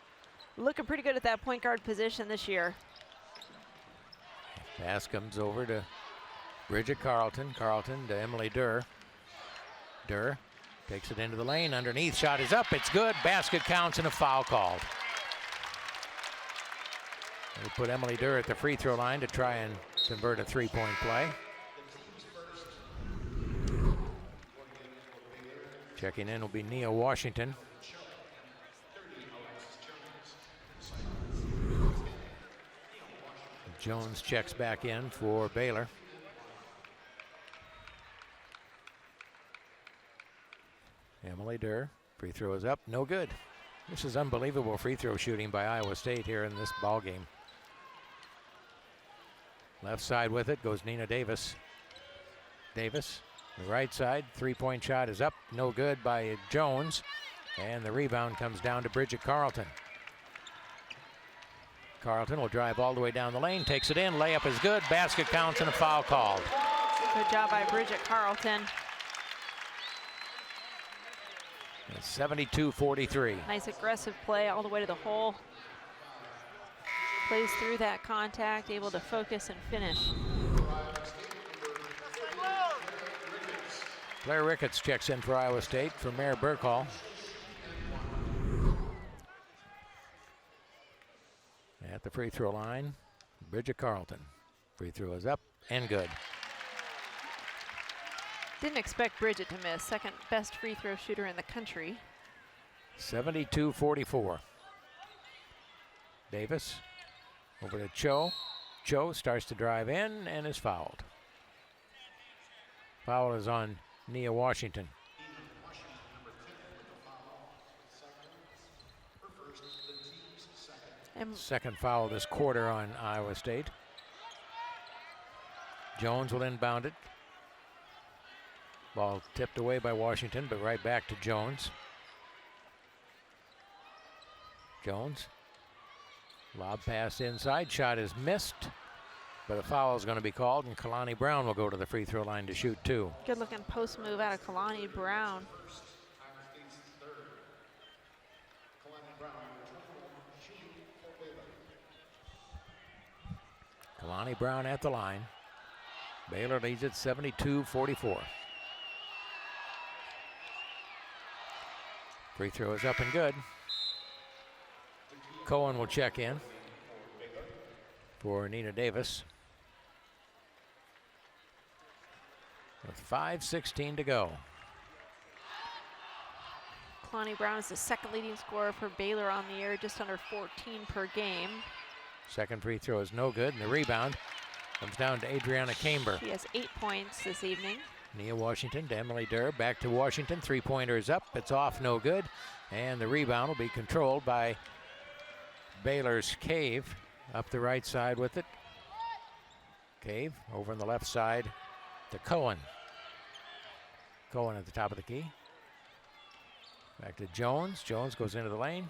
looking pretty good at that point guard position this year. Pass comes over to Bridget Carlton. Carlton to Emily Durr. Durr takes it into the lane. Underneath, shot is up. It's good. Basket counts and a foul called. They put Emily Durr at the free throw line to try and convert a three-point play. Checking in will be Nia Washington. Jones checks back in for Baylor. Emily Durr, free throw is up, no good. This is unbelievable free throw shooting by Iowa State here in this ball game. Left side with it goes Nina Davis. Davis, the right side, three-point shot is up, no good by Jones. And the rebound comes down to Bridget Carlton. Carlton will drive all the way down the lane, takes it in, layup is good, basket counts, and a foul called. Good job by Bridget Carlton. It's 72-43. Nice aggressive play all the way to the hole. Plays through that contact, able to focus and finish. Claire Ricketts checks in for Iowa State for Mayor Burkhall. At the free throw line, Bridget Carlton. Free throw is up and good. Didn't expect Bridget to miss. Second best free throw shooter in the country. 72-44. Davis over to Cho. Cho starts to drive in and is fouled. Foul is on Nia Washington. Second foul this quarter on Iowa State. Jones will inbound it. Ball tipped away by Washington, but right back to Jones. Jones. Lob pass inside. Shot is missed, but a foul is going to be called, and Kalani Brown will go to the free throw line to shoot two. Good looking post move out of Kalani Brown. Kalani Brown at the line. Baylor leads it 72-44. Free throw is up and good. Cohen will check in for Nina Davis. With 5:16 to go. Kalani Brown is the second leading scorer for Baylor on the year, just under 14 per game. Second free throw is no good, and the rebound comes down to Adriana Camber. She has 8 points this evening. Nia Washington to Emily Durr, back to Washington, three-pointer is up, it's off, no good, and the rebound will be controlled by Baylor's Cave, up the right side with it. Cave over on the left side to Cohen. Cohen at the top of the key. Back to Jones, Jones goes into the lane.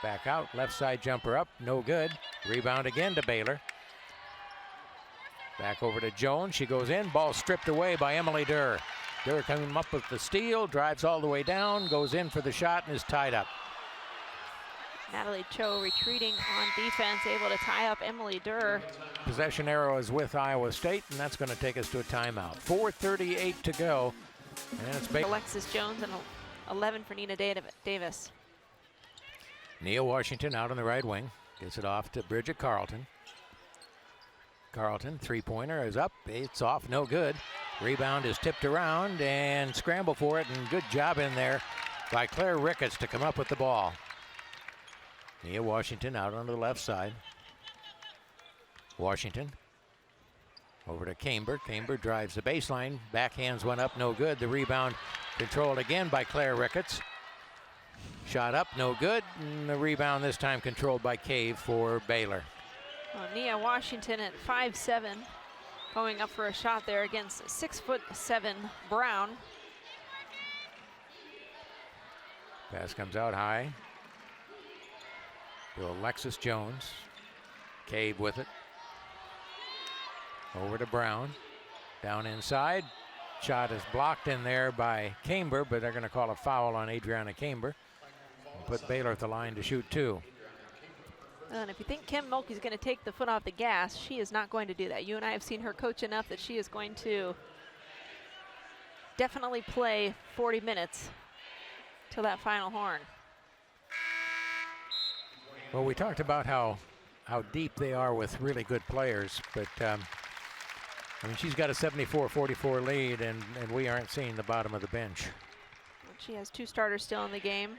Back out, left side jumper up, no good. Rebound again to Baylor. Back over to Jones, she goes in, ball stripped away by Emily Durr. Durr coming up with the steal, drives all the way down, goes in for the shot and is tied up. Natalie Cho retreating on defense, able to tie up Emily Durr. Possession arrow is with Iowa State, and that's going to take us to a timeout. 4:38 to go, and it's Alexis Jones and 11 for Nina Davis. Nia Washington out on the right wing. Gets it off to Bridget Carlton. Carlton, three-pointer is up. It's off, no good. Rebound is tipped around and scramble for it, and good job in there by Claire Ricketts to come up with the ball. Nia Washington out on the left side. Washington over to Camber. Camber drives the baseline. Backhands one up, no good. The rebound controlled again by Claire Ricketts. Shot up, no good. And the rebound this time controlled by Cave for Baylor. Well, Nia Washington at 5'7", going up for a shot there against 6'7" Brown. Pass comes out high to Alexis Jones. Cave with it. Over to Brown. Down inside. Shot is blocked in there by Camber, but they're going to call a foul on Adriana Camber. And put Baylor at the line to shoot two. And if you think Kim Mulkey's going to take the foot off the gas, she is not going to do that. You and I have seen her coach enough that she is going to definitely play 40 minutes till that final horn. Well, we talked about how deep they are with really good players, but I mean, she's got a 74-44 lead, and we aren't seeing the bottom of the bench. She has 2 starters still in the game.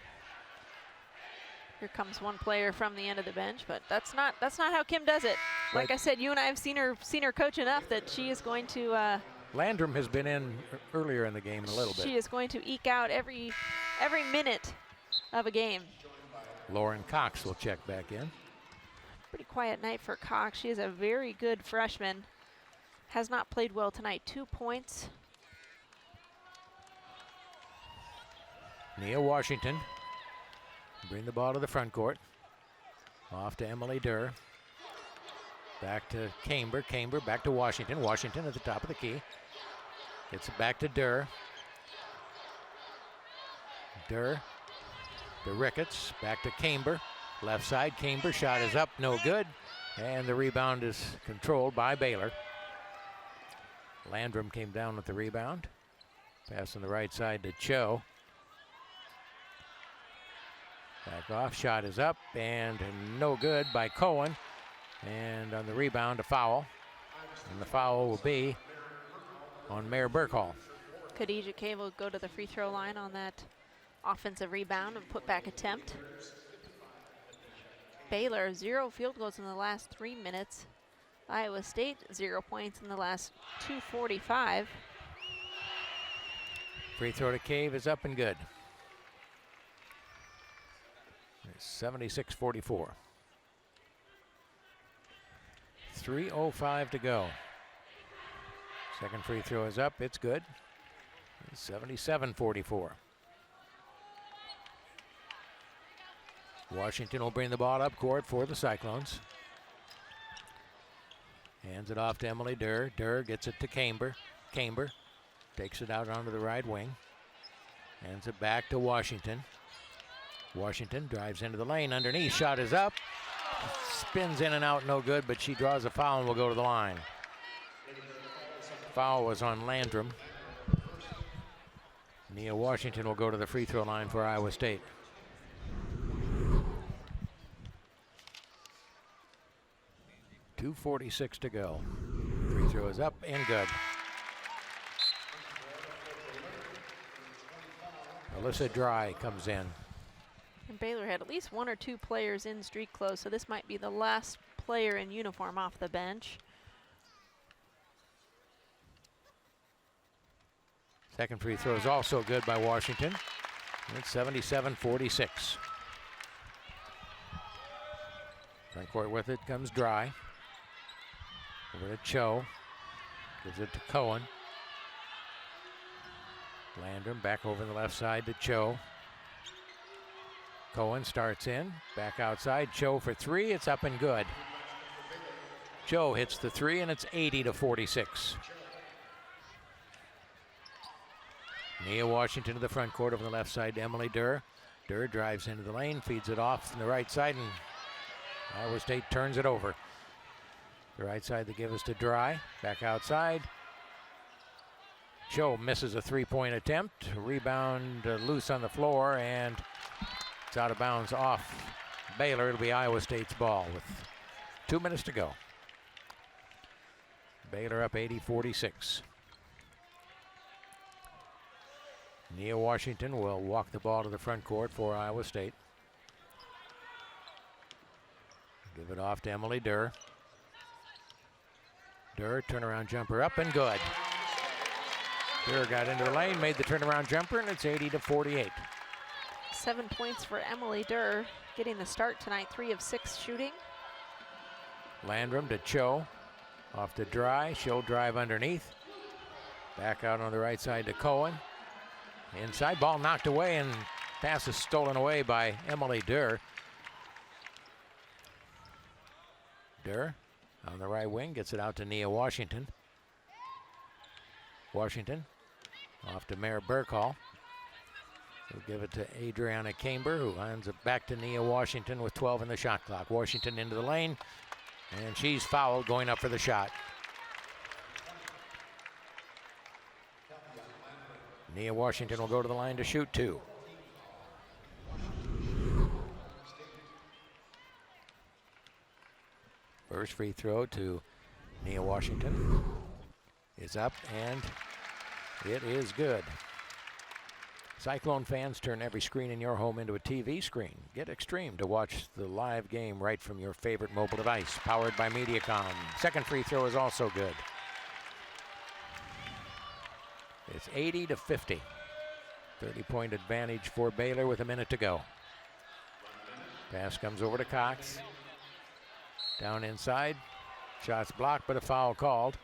Here comes one player from the end of the bench, but that's not how Kim does it. Like I said, you and I have seen her coach enough that she is going to. Landrum has been in earlier in the game a little bit. She is going to eke out every minute of a game. Lauren Cox will check back in. Pretty quiet night for Cox. She is a very good freshman. Has not played well tonight. 2 points. Nia Washington. Bring the ball to the front court. Off to Emily Durr. Back to Camber. Camber back to Washington. Washington at the top of the key. Gets it back to Durr. Durr to Ricketts. Back to Camber. Left side. Camber shot is up. No good. And the rebound is controlled by Baylor. Landrum came down with the rebound. Pass on the right side to Cho. Back off, shot is up, and no good by Cohen. And on the rebound, a foul. And the foul will be on Mayor Burkhall. Khadijah Cave will go to the free throw line on that offensive rebound and put back attempt. Baylor, 0 field goals in the last 3 minutes. Iowa State, 0 points in the last 2:45. Free throw to Cave is up and good. 76-44. 3:05 to go. Second free throw is up. It's good. 77-44. Washington will bring the ball up court for the Cyclones. Hands it off to Emily Durr. Durr gets it to Camber. Camber takes it out onto the right wing. Hands it back to Washington. Washington drives into the lane underneath. Shot is up. Spins in and out, no good, but she draws a foul and will go to the line. Foul was on Landrum. Nia Washington will go to the free throw line for Iowa State. .246 to go. Free throw is up and good. Alyssa Dry comes in. And Baylor had at least 1 or 2 players in street clothes, so this might be the last player in uniform off the bench. Second free throw is also good by Washington. It's 77-46. Front court with it comes Dry. Over to Cho. Gives it to Cohen. Landrum back over the left side to Cho. Cohen starts in, back outside. Cho for 3, it's up and good. Cho hits the 3 and it's 80-46. Nia Washington to the front court over the left side to Emily Durr. Durr drives into the lane, feeds it off from the right side, and Iowa State turns it over. The right side they give us to Dry, back outside. Cho misses a 3-point attempt. Rebound loose on the floor, and it's out of bounds off Baylor. It'll be Iowa State's ball with 2 minutes to go. Baylor up 80-46. Nia Washington will walk the ball to the front court for Iowa State. Give it off to Emily Durr. Durr, turnaround jumper up and good. Durr got into the lane, made the turnaround jumper, and it's 80-48. 7 points for Emily Durr, getting the start tonight, 3 of 6 shooting. Landrum to Cho, off to Dry. She'll drive underneath. Back out on the right side to Cohen. Inside, ball knocked away, and pass is stolen away by Emily Durr. Durr on the right wing, gets it out to Nia Washington. Washington off to Mayor Burkhall. We'll give it to Adriana Camber, who hands it back to Nia Washington with 12 in the shot clock. Washington into the lane, and she's fouled going up for the shot. Nia Washington will go to the line to shoot 2. First free throw to Nia Washington. is up, and it is good. Cyclone fans, turn every screen in your home into a TV screen. Get Extreme to watch the live game right from your favorite mobile device. Powered by Mediacom. Second free throw is also good. It's 80-50. 30-point advantage for Baylor with a minute to go. Pass comes over to Cox. Down inside. Shots blocked, but a foul called.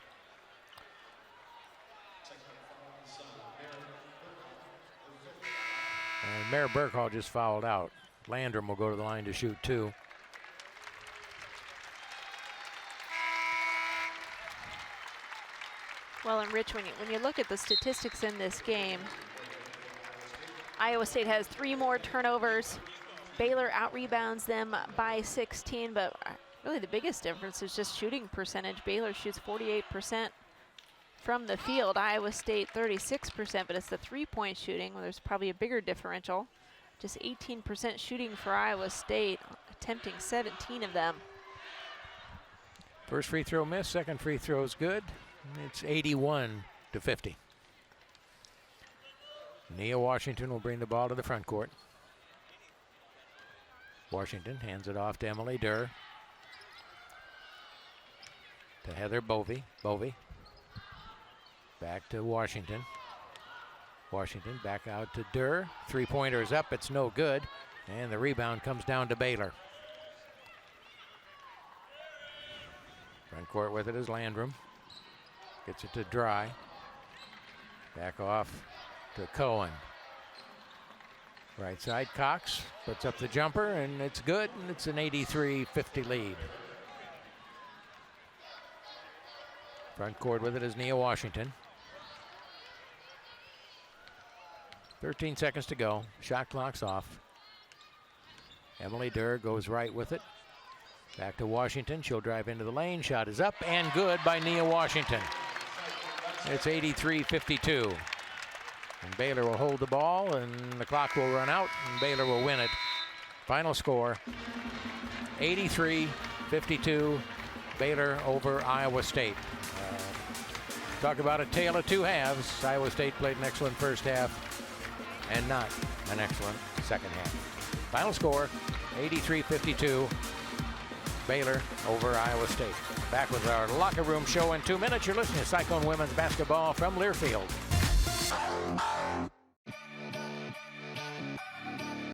And Mayor Burkhall just fouled out. Landrum will go to the line to shoot 2. Well, and Rich, when you look at the statistics in this game, Iowa State has 3 more turnovers. Baylor out-rebounds them by 16, but really the biggest difference is just shooting percentage. Baylor shoots 48% from the field, Iowa State 36%, but it's the three-point shooting where there's probably a bigger differential. Just 18% shooting for Iowa State, attempting 17 of them. First free throw missed, second free throw is good. It's 81-50. Nia Washington will bring the ball to the front court. Washington hands it off to Emily Durr. To Heather Bovey. Bovey. Back to Washington. Washington back out to Durr. Three-pointer is up. It's no good. And the rebound comes down to Baylor. Front court with it is Landrum. Gets it to Dry. Back off to Cohen. Right side, Cox puts up the jumper, and it's good, and it's an 83-50 lead. Front court with it is Nia Washington. 13 seconds to go. Shot clock's off. Emily Durr goes right with it. Back to Washington. She'll drive into the lane. Shot is up and good by Nia Washington. It's 83-52. And Baylor will hold the ball, and the clock will run out, and Baylor will win it. Final score, 83-52, Baylor over Iowa State. Talk about a tale of 2 halves. Iowa State played an excellent first half and not an excellent second half. Final score, 83-52, Baylor over Iowa State. Back with our locker room show in 2 minutes. You're listening to Cyclone Women's Basketball from Learfield.